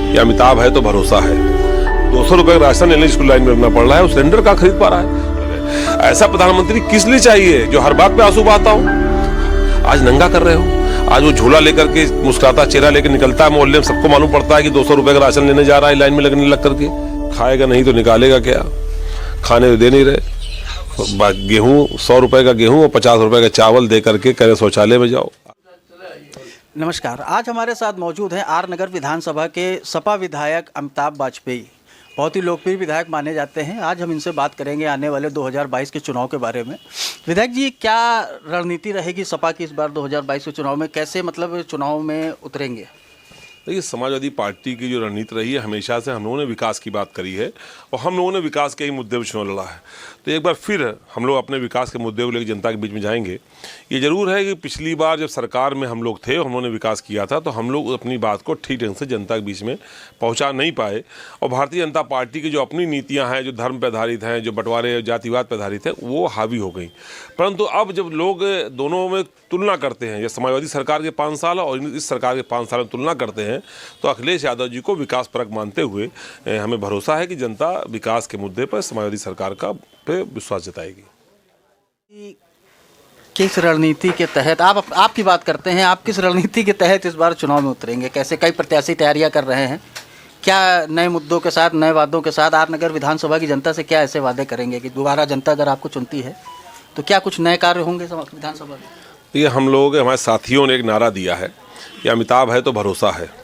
कि अमिताभ है तो भरोसा है। 200 रुपए का राशन लेने स्कूल लाइन में लगना पड़ रहा है, वो सिलेंडर कहाँ खरीद पा रहा है। ऐसा प्रधानमंत्री किस लिए चाहिए जो हर बात पे आंसू बहाता हो। आज नंगा कर रहे हो, आज वो झोला लेकर के मुस्कुराता चेहरा लेकर निकलता है मोहल्ले में, सबको मालूम पड़ता है कि 200 रुपए का राशन लेने जा रहा है, लाइन में लगने लग करके। खाएगा नहीं तो निकालेगा क्या, खाने दे नहीं रहे। गेहूं 100 रुपए का गेहूं और 50 रुपए का चावल दे करके कह रहे शौचालय में जाओ। नमस्कार, आज हमारे साथ मौजूद हैं आर नगर विधानसभा के सपा विधायक अमिताभ वाजपेयी। बहुत ही लोकप्रिय विधायक माने जाते हैं। आज हम इनसे बात करेंगे आने वाले 2022 के चुनाव के बारे में। विधायक जी, क्या रणनीति रहेगी सपा की इस बार 2022 के चुनाव में? कैसे मतलब चुनाव में उतरेंगे? देखिए, समाजवादी पार्टी की जो रणनीति रही है, हमेशा से हम लोगों ने विकास की बात करी है और हम लोगों ने विकास के ही मुद्दे पर चुनाव लड़ा है। तो एक बार फिर हम लोग अपने विकास के मुद्दे को लेकर जनता के बीच में जाएंगे। ये जरूर है कि पिछली बार जब सरकार में हम लोग थे और उन्होंने विकास किया था तो हम लोग अपनी बात को ठीक ढंग से जनता के बीच में पहुंचा नहीं पाए और भारतीय जनता पार्टी की जो अपनी नीतियां हैं, जो धर्म पर आधारित हैं, जो बंटवारे जातिवाद पर आधारित है, वो हावी हो गई। परंतु अब जब लोग दोनों में तुलना करते हैं, जब समाजवादी सरकार के 5 साल और इस सरकार के 5 साल में तुलना करते हैं, तो अखिलेश यादव जी को विकास परक मानते हुए हमें भरोसा है कि जनता विकास के मुद्दे पर समाजवादी सरकार का पे विश्वास जताएगी। किस रणनीति के तहत आपकी बात करते हैं, आप किस रणनीति के तहत इस बार चुनाव में उतरेंगे? कैसे कई प्रत्याशी तैयारियां कर रहे हैं, क्या नए मुद्दों के साथ, नए वादों के साथ आर नगर विधानसभा की जनता से क्या ऐसे वादे करेंगे कि दोबारा जनता अगर आपको चुनती है तो क्या कुछ नए कार्य होंगे विधानसभा में? ये हम लोग, हमारे साथियों ने एक नारा दिया है कि अमिताभ है तो भरोसा है।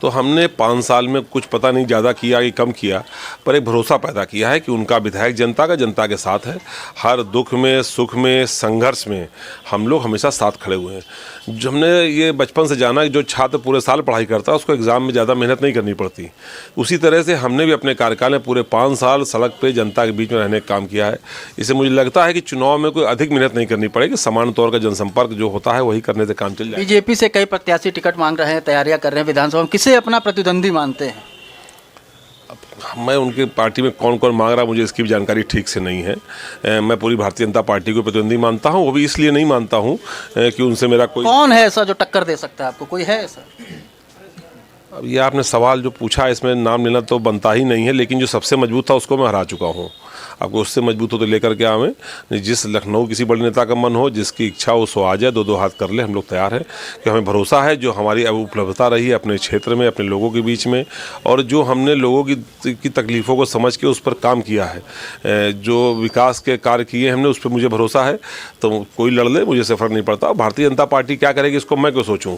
तो हमने 5 साल में कुछ पता नहीं ज़्यादा किया कि कम किया, पर एक भरोसा पैदा किया है कि उनका विधायक जनता के साथ है। हर दुख में, सुख में, संघर्ष में हम लोग हमेशा साथ खड़े हुए हैं। जो हमने ये बचपन से जाना कि जो छात्र पूरे साल पढ़ाई करता है उसको एग्ज़ाम में ज़्यादा मेहनत नहीं करनी पड़ती, उसी तरह से हमने भी अपने कार्यकाल में पूरे 5 साल सड़क पे जनता के बीच में रहने का काम किया है। इससे मुझे लगता है कि चुनाव में कोई अधिक मेहनत नहीं करनी पड़ेगी, समान तौर का जनसंपर्क जो होता है वही करने से काम चल जाएगा। बीजेपी से कई प्रत्याशी टिकट मांग रहे हैं, तैयारियां कर रहे हैं विधानसभा में, किसे अपना प्रतिद्वंदी मानते हैं? मैं उनके पार्टी में कौन कौन मांग रहा है मुझे इसकी भी जानकारी ठीक से नहीं है। मैं पूरी भारतीय जनता पार्टी को प्रतिद्वंदी मानता हूं, वो भी इसलिए नहीं मानता हूं कि उनसे मेरा कोई। कौन है ऐसा जो टक्कर दे सकता है आपको? कोई है ऐसा? अब ये आपने सवाल जो पूछा, इसमें नाम लेना तो बनता ही नहीं है, लेकिन जो सबसे मजबूत था उसको मैं हरा चुका हूँ। आपको उससे मजबूत हो तो लेकर के आवें। जिस लखनऊ किसी बड़े नेता का मन हो, जिसकी इच्छा हो सो आ जाए, 2-2 हाथ कर ले, हम लोग तैयार हैं। कि हमें भरोसा है जो हमारी उपलब्धता रही है अपने क्षेत्र में, अपने लोगों के बीच में, और जो हमने लोगों की तकलीफ़ों को समझ के उस पर काम किया है, जो विकास के कार्य किए हमने, उस पर मुझे भरोसा है। तो कोई लड़ ले, मुझे से फ़र्क नहीं पड़ता। भारतीय जनता पार्टी क्या करेगी इसको मैं क्यों सोचूँ,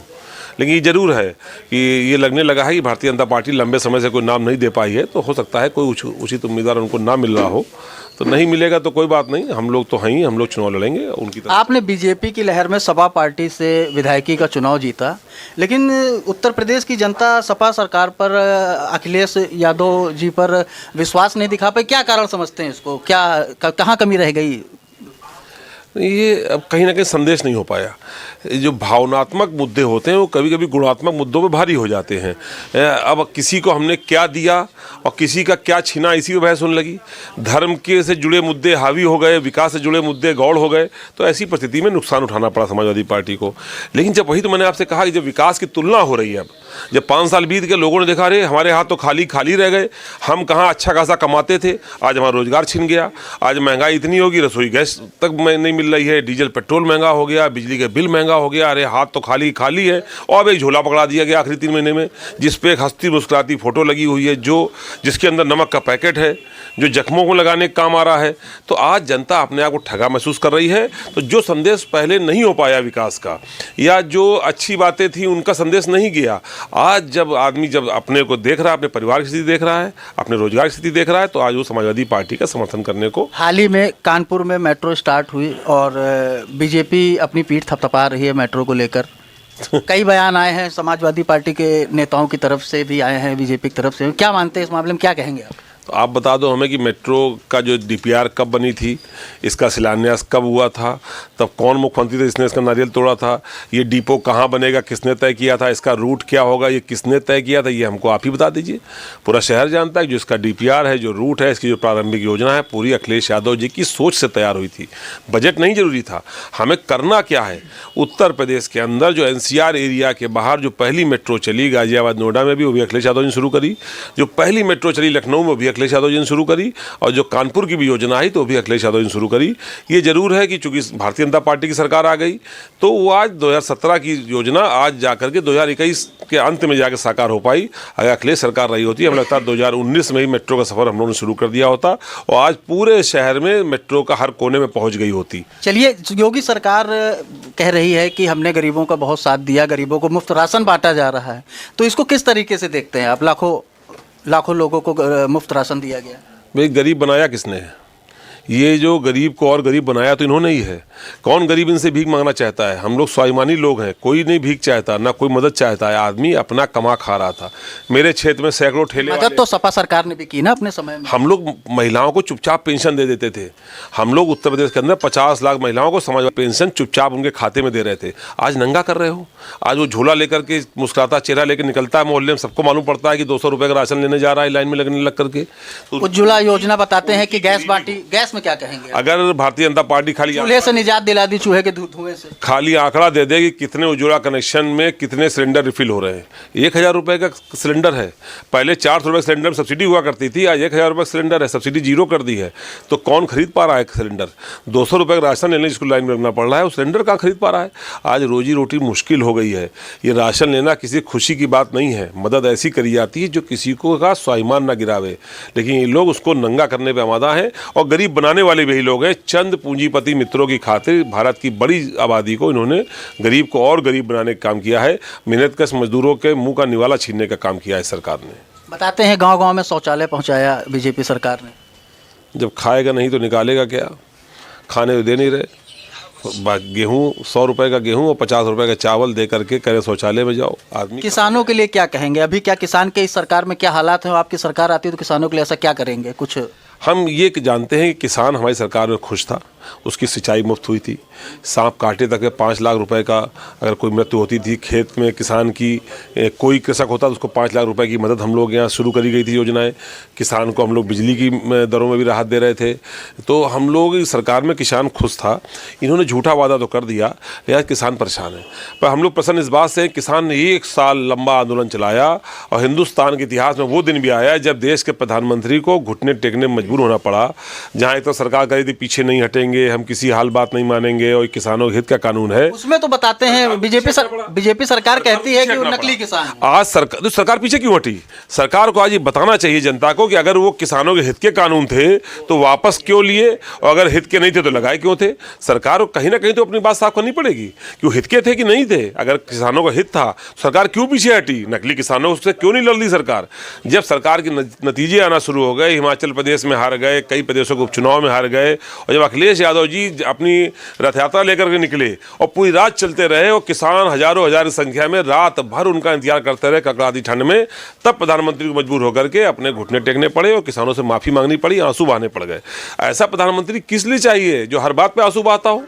लेकिन ये जरूर है कि ये लगने लगा है कि भारतीय जनता पार्टी लंबे समय से कोई नाम नहीं दे पाई है, तो हो सकता है कोई उचित उम्मीदवार उनको ना मिल रहा हो। तो नहीं मिलेगा तो कोई बात नहीं, हम लोग तो हैं ही, हम लोग चुनाव लड़ेंगे उनकी तरफ। आपने बीजेपी की लहर में सपा पार्टी से विधायकी का चुनाव जीता, लेकिन उत्तर प्रदेश की जनता सपा सरकार पर, अखिलेश यादव जी पर विश्वास नहीं दिखा पाई। क्या कारण समझते हैं इसको? क्या कहाँ कमी रह गई? ये अब कहीं ना कहीं संदेश नहीं हो पाया। जो भावनात्मक मुद्दे होते हैं वो कभी कभी गुणात्मक मुद्दों पे भारी हो जाते हैं। अब किसी को हमने क्या दिया और किसी का क्या छीना, इसी पे बहस होने लगी। धर्म के से जुड़े मुद्दे हावी हो गए, विकास से जुड़े मुद्दे गौड़ हो गए, तो ऐसी परिस्थिति में नुकसान उठाना पड़ा समाजवादी पार्टी को। लेकिन जब वही तो मैंने आपसे कहा कि जब विकास की तुलना हो रही है, अब जब 5 साल बीत के लोगों ने देखा अरे हमारे हाथ तो खाली खाली रह गए, हम कहाँ अच्छा खासा कमाते थे, आज हमारा रोजगार छिन गया, आज महंगाई इतनी होगी, रसोई गैस तक नहीं मिल रही है, डीजल पेट्रोल महंगा हो गया, बिजली का बिल महंगा हो गया, अरे हाथ तो खाली खाली है। और अब एक झोला पकड़ा दिया गया आखिरी 3 महीने में, जिस पे एक हंसती मुस्कुराती फोटो लगी हुई है, जिसके अंदर नमक का पैकेट है, जो जख्मों को लगाने का काम आ रहा है। तो आज जनता अपने आप को ठगा महसूस कर रही है। तो जो संदेश पहले नहीं हो पाया विकास का, या जो अच्छी बातें थी उनका संदेश नहीं गया, आज जब आदमी जब अपने को देख रहा है, अपने परिवार की स्थिति देख रहा है, अपने रोजगार की स्थिति देख रहा है, तो आज वो समाजवादी पार्टी का समर्थन करने को। हाल ही में कानपुर में मेट्रो स्टार्ट हुई और बीजेपी अपनी पीठ थपथपा रही है मेट्रो को लेकर। कई बयान आए हैं समाजवादी पार्टी के नेताओं की तरफ से भी आए हैं, बीजेपी की तरफ से। क्या मानते हैं इस मामले में, क्या कहेंगे आप? तो आप बता दो हमें कि मेट्रो का जो डीपीआर कब बनी थी, इसका शिलान्यास कब हुआ था, तब कौन मुख्यमंत्री थे जिसने इसका नारियल तोड़ा था, ये डिपो कहाँ बनेगा, किसने तय किया था, इसका रूट क्या होगा, ये किसने तय किया था, ये हमको आप ही बता दीजिए। पूरा शहर जानता है जो इसका डीपीआर है, जो रूट है, इसकी जो प्रारंभिक योजना है, पूरी अखिलेश यादव जी की सोच से तैयार हुई थी। बजट नहीं जरूरी था, हमें करना क्या है। उत्तर प्रदेश के अंदर जो एनसीआर एरिया के बाहर जो पहली मेट्रो चली गाजियाबाद नोएडा में भी, वो भी अखिलेश यादव जी ने शुरू करी। जो पहली मेट्रो चली लखनऊ में, वो भी अखिलेश यादव जी ने शुरू करी। और जो कानपुर की भी योजना आई तो वो भी अखिलेश यादव जी ने शुरू करी। ये जरूर है कि चूंकि भारतीय जनता पार्टी की सरकार आ गई तो वो आज 2017 की योजना आज जाकर के 2021 के अंत में जाकर साकार हो पाई। अगर अखिलेश सरकार रही होती, हमें लगता है 2019 में ही मेट्रो का सफर हम लोगों ने शुरू कर दिया होता और आज पूरे शहर में मेट्रो का हर कोने में पहुंच गई होती। चलिए, योगी सरकार कह रही है कि हमने गरीबों का बहुत साथ दिया, गरीबों को मुफ्त राशन बांटा जा रहा है, तो इसको किस तरीके से देखते हैं आप? लाखों लोगों को मुफ्त राशन दिया गया। भाई गरीब बनाया किसने है? ये जो गरीब को और गरीब बनाया तो इन्होंने ही है। कौन गरीब इनसे भीख मांगना चाहता है? हम लोग स्वाभिमानी लोग हैं, कोई नहीं भीख चाहता, ना कोई मदद चाहता है। आदमी अपना कमा खा रहा था। मेरे क्षेत्र में सैकड़ों ठेले मदद तो सपा सरकार ने भी की ना अपने समय में। हम लोग महिलाओं को चुपचाप पेंशन दे देते थे। हम लोग उत्तर प्रदेश के अंदर 50 लाख महिलाओं को समाज पेंशन चुपचाप उनके खाते में दे रहे थे। आज नंगा कर रहे हो। आज वो झोला लेकर के मुस्कुराता चेहरा लेकर निकलता है मोहल्ले में, सबको मालूम पड़ता है कि 200 रुपये का राशन लेने जा रहा है, लाइन में लगने लग करके। तो उज्ज्वला योजना बताते हैं कि गैस बांटी, गैस में क्या कहेंगे? अगर भारतीय जनता पार्टी चूल्हे से निजात दिला दी, चूहे के धुएं से। खाली आंकड़ा दे दे कि कितने उज्ज्वला कनेक्शन में कितने सिलेंडर रिफिल हो रहे हैं। 1000 रुपये का सिलेंडर है। पहले 400 रुपये सिलेंडर में सब्सिडी हुआ करती थी, आज 1000 रुपये सिलेंडर है, सब्सिडी जीरो कर दी है। तो कौन खरीद पा रहा है सिलेंडर? 200 रुपये का राशन लेने जिसको लाइन में लगना पड़ रहा है, वो सिलेंडर कहाँ खरीद पा रहा है? आज रोजी रोटी मुश्किल हो गई है। ये राशन लेना किसी खुशी की बात नहीं है। मदद ऐसी करी जाती है जो किसी को का स्वाभिमान ना गिरावे, लेकिन ये लोग उसको नंगा करने पर आमादा है और गरीब बनाने वाले भी लोग हैं। चंद पूंजीपति मित्रों की खातिर भारत की बड़ी आबादी को इन्होंने गरीब को और गरीब बनाने का काम किया है। मेहनतकश मजदूरों के मुंह का निवाला छीनने का काम किया है सरकार ने। बताते हैं गांव-गांव में शौचालय पहुंचाया बीजेपी सरकार ने। जब खाएगा नहीं तो निकालेगा क्या? खाने तो दे नहीं रहे। गेहूँ 100 रुपये का गेहूँ और 50 रुपये का चावल दे करके करे शौचालय में जाओ। आदमी किसानों के लिए क्या कहेंगे? अभी क्या किसान के इस सरकार में क्या हालात हैं? आपकी सरकार आती है तो किसानों के लिए ऐसा क्या करेंगे? कुछ हम ये जानते हैं कि किसान हमारी सरकार में खुश था, उसकी सिंचाई मुफ्त हुई थी। सांप काटे तक 5 लाख रुपए का अगर कोई मृत्यु होती थी खेत में किसान की, कोई कृषक होता तो उसको 5 लाख रुपए की मदद हम लोग यहाँ शुरू करी गई थी योजनाएं। किसान को हम लोग बिजली की दरों में भी राहत दे रहे थे। तो हम लोग सरकार में किसान खुश था। इन्होंने झूठा वादा तो कर दिया, लेकिन किसान परेशान है। पर हम लोग प्रसन्न इस बात से, किसान ने 1 साल लंबा आंदोलन चलाया और हिंदुस्तान के इतिहास में वो दिन भी आया जब देश के प्रधानमंत्री को घुटने टेकने मजबूर होना पड़ा। जहाँ एक तो सरकार कह रही थी पीछे नहीं हटेंगे, हम किसी हाल बात नहीं मानेंगे और किसानों के हित का कानून है, उसमें तो बताते हैं बीजेपी सरकार कहती है कि वो नकली किसान। आज सरकार पीछे क्यों हटी? सरकार को आज ये बताना चाहिए जनता को कि अगर वो किसानों के हित के कानून थे तो वापस क्यों लिए, और अगर हित के नहीं थे तो लगाए क्यों थे? सरकार को कहीं ना कहीं तो अपनी बात साफ करनी पड़ेगी कि हित के थे कि नहीं थे। अगर किसानों का हित था सरकार क्यों पीछे हटी? नकली किसानों से क्यों नहीं लड़ ली सरकार? जब सरकार के नतीजे आना शुरू हो गए, हिमाचल प्रदेश में हार गए, कई प्रदेशों के उपचुनाव में हार गए, और जब अखिलेश यादव जी अपनी रथ यात्रा लेकर के निकले और पूरी रात चलते रहे और किसान हजारों हजार की संख्या में रात भर उनका इंतजार करते रहे कड़कड़ाती ठंड में, तब प्रधानमंत्री को मजबूर होकर के अपने घुटने टेकने पड़े और किसानों से माफी मांगनी पड़ी, आंसू बहाने पड़ गए। ऐसा प्रधानमंत्री किस लिए चाहिए जो हर बात पे आंसू बहाता हो?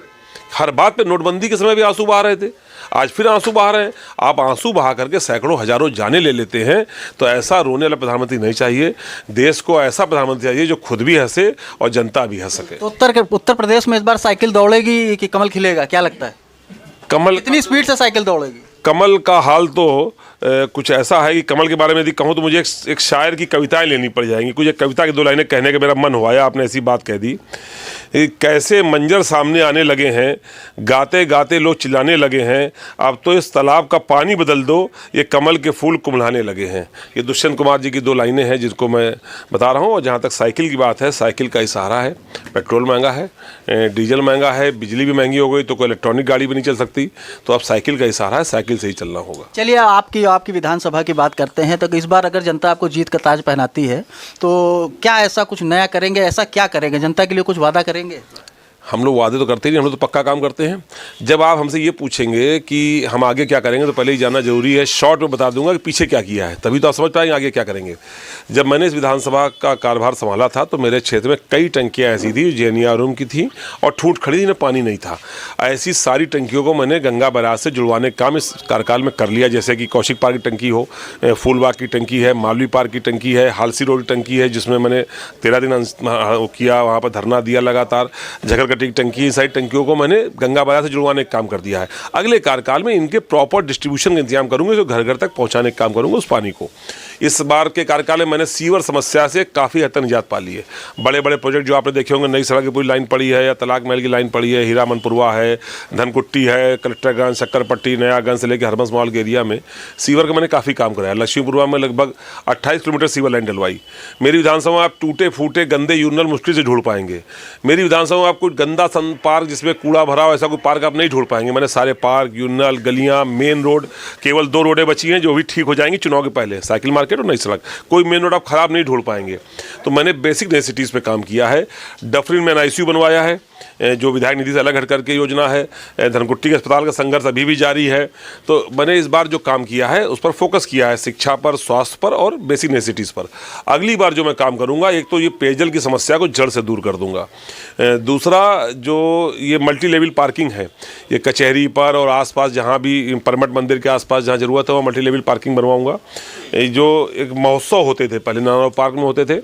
हर बात पे नोटबंदी के समय भी आंसू बहा रहे थे, आज फिर आंसू बहा रहे हैं। आप आंसू बहा करके सैकड़ों हजारों जाने ले लेते हैं, तो ऐसा रोने वाला प्रधानमंत्री नहीं चाहिए। देश को ऐसा प्रधानमंत्री चाहिए जो खुद भी हंसे और जनता भी हंस सके। तो उत्तर प्रदेश में इस बार साइकिल दौड़ेगी कि कमल खिलेगा? क्या लगता है? कमल कितनी स्पीड से साइकिल दौड़ेगी? कमल का हाल तो कुछ ऐसा है कि कमल के बारे में यदि कहूँ तो मुझे एक शायर की कविताएं लेनी पड़ जाएंगी। कुछ एक कविता की 2 लाइनें कहने का मेरा मन हुआ है, आपने ऐसी बात कह दी। कैसे मंजर सामने आने लगे हैं, गाते गाते लोग चिल्लाने लगे हैं, अब तो इस तालाब का पानी बदल दो, ये कमल के फूल कुम्हलाने लगे हैं। ये दुष्यंत कुमार जी की 2 लाइनें हैं जिनको मैं बता रहा हूँ। और जहाँ तक साइकिल की बात है, साइकिल का ही सहारा है। पेट्रोल महंगा है, डीजल महंगा है, बिजली भी महंगी हो गई, तो कोई इलेक्ट्रॉनिक गाड़ी भी नहीं चल सकती, तो अब साइकिल का ही सहारा है, साइकिल से ही चलना होगा। चलिए, आपकी विधानसभा की बात करते हैं। तो इस बार अगर जनता आपको जीत का ताज पहनाती है तो क्या ऐसा कुछ नया करेंगे? ऐसा क्या करेंगे? जनता के लिए कुछ वादा करेंगे? हम लोग वादे तो करते नहीं, हम लोग तो पक्का काम करते हैं। जब आप हमसे ये पूछेंगे कि हम आगे क्या करेंगे तो पहले ही जानना जरूरी है। शॉर्ट में बता दूंगा कि पीछे क्या किया है, तभी तो आप समझ पाएंगे आगे क्या करेंगे। जब मैंने इस विधानसभा का कार्यभार संभाला था तो मेरे क्षेत्र में कई टंकियाँ ऐसी थी जेनिया रूम की थी और ठूट खड़ी थी, पानी नहीं था। ऐसी सारी टंकियों को मैंने गंगा बैराज से जुड़वाने का काम इस कार्यकाल में कर लिया। जैसे कि कौशिक पार्क की टंकी हो, फूलबाग की टंकी है, मालवी पार्क की टंकी है, हालसी रोड की टंकी है जिसमें मैंने 13 दिन किया, वहाँ पर धरना दिया लगातार। झकरकटी की टंकी, सारी टंकियों को मैंने गंगा बैराज से जुड़वाने का काम कर दिया है। अगले कार्यकाल में इनके प्रॉपर डिस्ट्रीब्यूशन का इंतजाम करूंगा, जो घर घर तक पहुँचाने का काम करूँगा उस पानी को। इस बार के कार्यकाल में मैंने सीवर समस्या से काफ़ी हद तक निजात पा ली है। बड़े बड़े प्रोजेक्ट जो आपने देखे होंगे, नई सड़क की पूरी लाइन पड़ी है या तलाक महल की लाइन पड़ी है, हीरा मनपुरवा है, धनकुट्टी है, कलेक्टरगंज, शक्करपट्टी, नयागंज से लेकर हरबंस मॉल के एरिया में सीवर का मैंने काफ़ी काम कराया। लक्ष्मीपुरवा में लगभग 28 किलोमीटर सीवर लाइन डलवाई। मेरी विधानसभा में आप टूटे फूटे गंदे यूरिनल मुश्किल से ढूंढ पाएंगे। मेरी विधानसभा में आप कोई गंदा पार्क जिसमें कूड़ा भरा हो ऐसा कोई पार्क आप नहीं ढूंढ पाएंगे। मैंने सारे पार्क, यूरिनल, गलियाँ, मेन रोड, केवल 2 रोडें बची हैं जो भी ठीक हो जाएंगी चुनाव के पहले, साइकिल मार्केट और नई सड़क। कोई मेन रोड आप खराब नहीं ढूंढ पाएंगे। तो मैंने बेसिक नेसेसिटीज़ पे काम किया है। डफरिन में ICU बनवाया है, जो विधायक निधि से अलग हट करके योजना है। धनकुट्टी के अस्पताल का संघर्ष अभी भी जारी है। तो मैंने इस बार जो काम किया है उस पर फोकस किया है, शिक्षा पर, स्वास्थ्य पर और बेसिक नेसेसिटीज़ पर। अगली बार जो मैं काम करूंगा, एक तो ये पेयजल की समस्या को जड़ से दूर कर दूंगा। दूसरा जो ये मल्टी लेवल पार्किंग है, ये कचहरी पर और आसपास जहाँ भी परमट मंदिर के आसपास जहाँ जरूरत है वहाँ मल्टी लेवल पार्किंग बनवाऊंगा। जो एक महोत्सव होते थे पहले नारायण पार्क में होते थे,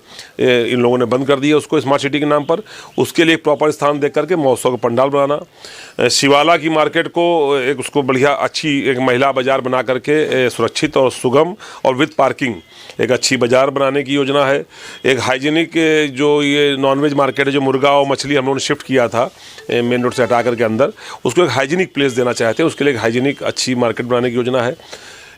इन लोगों ने बंद कर दिया उसको स्मार्ट सिटी के नाम पर। उसके लिए एक प्रॉपर स्थान देख करके महोत्सव का पंडाल बनाना। शिवाला की मार्केट को एक उसको बढ़िया अच्छी एक महिला बाजार बना करके सुरक्षित और सुगम और विद पार्किंग एक अच्छी बाजार बनाने की योजना है। एक हाइजीनिक जो ये नॉनवेज मार्केट है, जो मुर्गा और मछली हम लोगों ने शिफ्ट किया था मेन रोड से हटा करके अंदर, उसको एक हाइजीनिक प्लेस देना चाहते हैं। उसके लिए एक हाइजीनिक अच्छी मार्केट बनाने की योजना है।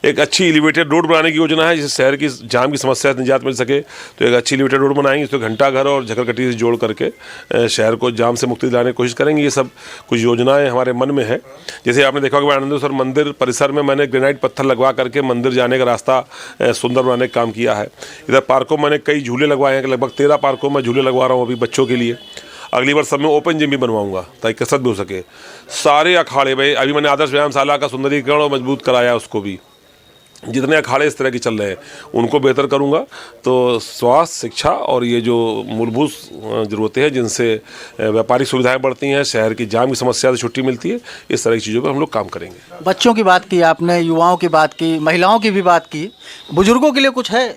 एक अच्छी एलिवेटेड रोड बनाने की योजना है जिससे शहर की जाम की समस्या से निजात मिल सके। तो एक अच्छी एलिवेटेड रोड बनाएंगे, इसको घंटाघर और झकरकटी से जोड़ करके शहर को जाम से मुक्ति दिलाने की कोशिश करेंगे। ये सब कुछ योजनाएं हमारे मन में है। जैसे आपने देखा होगा आनंदेश्वर मंदिर परिसर में मैंने ग्रेनाइट पत्थर लगवा करके मंदिर जाने का रास्ता सुंदर बनाने का काम किया है। इधर पार्कों मैंने कई झूले लगवाए हैं, लगभग 13 पार्कों में झूले लगवा रहा हूँ अभी बच्चों के लिए। अगली बार सब में ओपन जिम भी बनवाऊंगा ताकि कसरत भी हो सके। सारे अखाड़े भाई, अभी मैंने आदर्श व्यायामशाला का सुंदरीकरण और मजबूत कराया, उसको भी जितने अखाड़े इस तरह के चल रहे हैं उनको बेहतर करूंगा। तो स्वास्थ्य, शिक्षा और ये जो मूलभूत ज़रूरतें हैं जिनसे व्यापारिक सुविधाएं बढ़ती हैं, शहर की जाम की समस्या से छुट्टी मिलती है, इस तरह की चीज़ों पर हम लोग काम करेंगे। बच्चों की बात की आपने, युवाओं की बात की, महिलाओं की भी बात की, बुजुर्गों के लिए कुछ है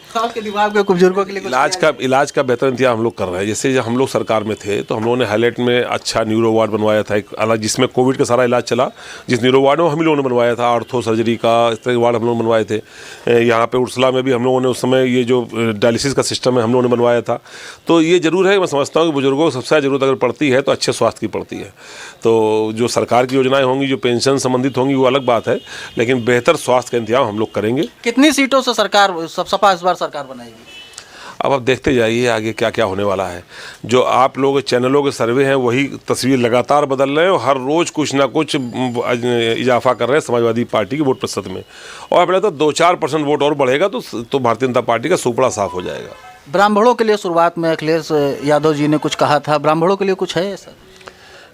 आपके दिमाग में? बुजुर्गों के लिए कुछ इलाज का बेहतर इंतजाम हम लोग कर रहे हैं। जैसे जब हम लोग सरकार में थे तो हम लोगों ने हाईलाइट में अच्छा न्यूरो वार्ड बनवाया था, एक अलग, जिसमें कोविड का सारा इलाज चला। जिस न्यूरो वार्ड में हम ही लोगों ने बनवाया था, आर्थो सर्जरी का, इस तरह के वार्ड हम लोग बनवाए थे। यहाँ पे उर्सला में भी हम लोगों ने उस समय ये जो डायलिसिस का सिस्टम है हम लोगों ने बनवाया था। तो ये जरूर है, मैं समझता हूँ कि बुजुर्गों को सबसे ज़रूरत अगर पड़ती है तो अच्छे स्वास्थ्य की पड़ती है। तो जो सरकार की योजनाएं होंगी, जो पेंशन संबंधित होंगी, वो अलग बात है, लेकिन बेहतर स्वास्थ्य का इंतजाम हम लोग करेंगे। कितनी सीटों से सरकार सपा इस बार सरकार बनाएगी? अब आप देखते जाइए आगे क्या क्या होने वाला है। जो आप लोग चैनलों के सर्वे हैं वही तस्वीर लगातार बदल रहे हैं और हर रोज़ कुछ ना कुछ इजाफा कर रहे हैं समाजवादी पार्टी के वोट प्रतिशत में। और पहले तो 2-4% वोट और बढ़ेगा तो भारतीय जनता पार्टी का सुपड़ा साफ हो जाएगा। ब्राह्मणों के लिए शुरुआत में अखिलेश यादव जी ने कुछ कहा था, ब्राह्मणों के लिए कुछ है सर?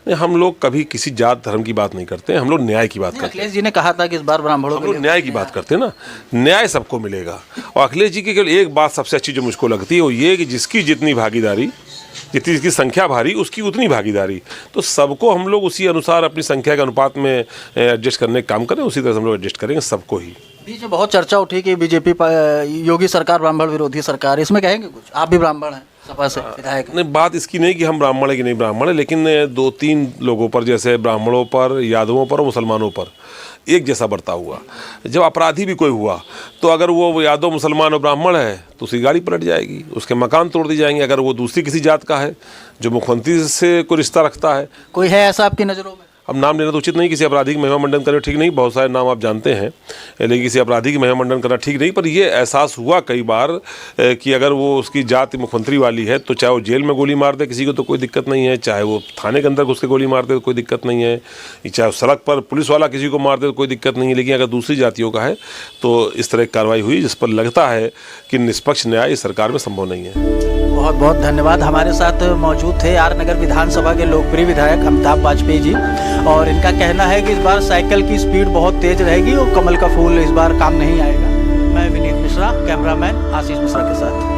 नहीं, हम लोग कभी किसी जात धर्म की बात नहीं करते हैं, हम लोग न्याय की बात करते हैं। अखिलेश जी ने कहा था कि इस बार ब्राह्मणों हम लोग न्याय की बात करते हैं ना, न्याय सबको मिलेगा। और अखिलेश जी की केवल एक बात सबसे अच्छी जो मुझको लगती है वो ये कि जिसकी जितनी भागीदारी, जितनी जिसकी संख्या भारी उसकी उतनी भागीदारी। तो सबको हम लोग उसी अनुसार अपनी संख्या के अनुपात में एडजस्ट करने का काम करें, उसी तरह से हम लोग एडजस्ट करेंगे सबको ही। बीच में बहुत चर्चा उठी कि बीजेपी योगी सरकार ब्राह्मण विरोधी सरकार, इसमें कहेंगे कुछ? आप भी ब्राह्मण हैं, सपा से विधायक। नहीं, बात इसकी नहीं कि हम ब्राह्मण है कि नहीं ब्राह्मण है, लेकिन 2-3 लोगों पर, जैसे ब्राह्मणों पर, यादवों पर और मुसलमानों पर एक जैसा बर्ताव हुआ। जब अपराधी भी कोई हुआ तो अगर वो यादव, मुसलमान और ब्राह्मण है तो उसकी गाड़ी पलट जाएगी, उसके मकान तोड़ दिए जाएंगे। अगर वो दूसरी किसी जात का है जो मुख्यमंत्री से कोई रिश्ता रखता है, कोई है ऐसा आपकी नज़रों में? अब नाम लेना तो उचित नहीं, किसी अपराधी की महिमा मंडन करना ठीक नहीं, बहुत सारे नाम आप जानते हैं, लेकिन किसी अपराधी की महिमा मंडन करना ठीक नहीं। पर ये एहसास हुआ कई बार कि अगर वो उसकी जाति मुख्यमंत्री वाली है तो चाहे वो जेल में गोली मार दे किसी को तो कोई दिक्कत नहीं है, चाहे वो थाने के अंदर घुस के गोली मार दे तो कोई दिक्कत नहीं है, चाहे सड़क पर पुलिस वाला किसी को मार दे तो कोई दिक्कत नहीं है। लेकिन अगर दूसरी जातियों का है तो इस तरह की कार्रवाई हुई जिस पर लगता है कि निष्पक्ष न्याय इस सरकार में संभव नहीं है। बहुत बहुत धन्यवाद। हमारे साथ मौजूद थे आर नगर विधानसभा के लोकप्रिय विधायक अमिताभ वाजपेयी जी, और इनका कहना है कि इस बार साइकिल की स्पीड बहुत तेज रहेगी और कमल का फूल इस बार काम नहीं आएगा। मैं विनीत मिश्रा, कैमरामैन आशीष मिश्रा के साथ।